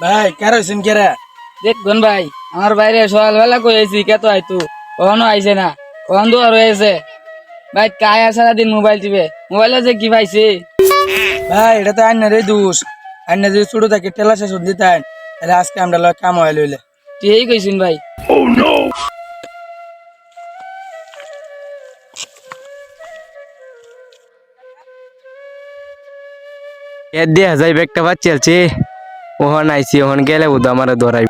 ভাই কেরোসিন কেরা দেখুন ভাই আমার বাইরে সকালবেলা কয়েছি কে তো আইতু কখনো আইছে না কখন তো আর হয়েছে ভাই কায়া সারাদিন মোবাইল টিপে মোবাইলে যে কি পাইছে ভাই এটা তো আইনার এই দোষ আইনা যদি ছোট থাকে টেলা শেষ দিতেন তাহলে আজকে আমরা কাম হয় লইলে তুই কইছিন ভাই এর দিয়ে যাই একটা বাচ্চা চলছে ওহন আইসি ওহন গেলে বুধ আমার ধরাই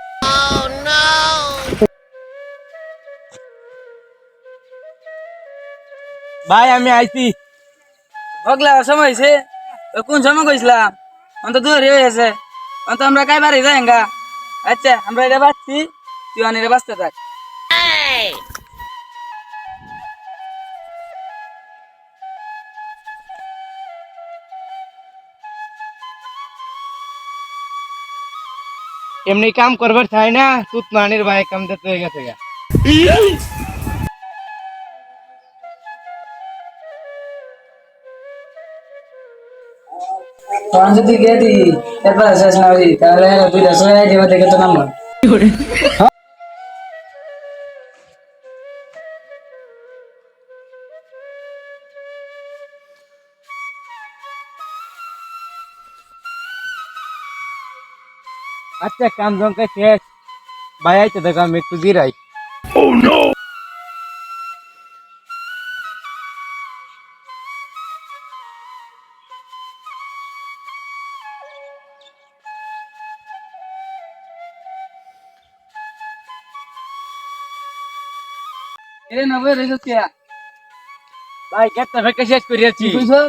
ভাই আমি আইছি ভগলা সময় হয়েছে কোন সময় কইছিলাম অন্ত দূর হয়ে গেছে অন্ত আমরা কাই বাড়ি যাই গা আচ্ছা আমরা এটা বাঁচছি তুই অনেক বাঁচতে থাক এমনি কাম করবার চাই না তুত মানির ভাই কাম দিতে হয়ে গেছে গা তখন যদি গিয়ে দিই এরপর শেষ না হই তাহলে দুইটা সবাই দেবা দেখে তো নাম আচ্ছা কাম জমকে শেষ ভাই আইতে দেখো আমি একটু জিরাই এরে নবে রেসে কে ভাই কেটটা ফেকে শেষ করিয়াছি কইছো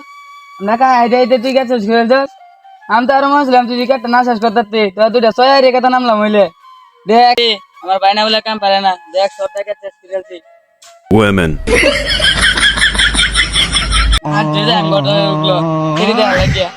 না কা আইডা আইডা তুই গেছিস খেল দোস আমি তো আরো মাসলাম তুই কেটটা না শেষ করতে তো দুইটা সয়াই রে কথা নামলাম হইলে দেখ আমার বাইনা বলে কাম পারে না দেখ সব টাকা শেষ করেছি Women. আর যে আমি বড় উঠলো এদিকে লাগিয়া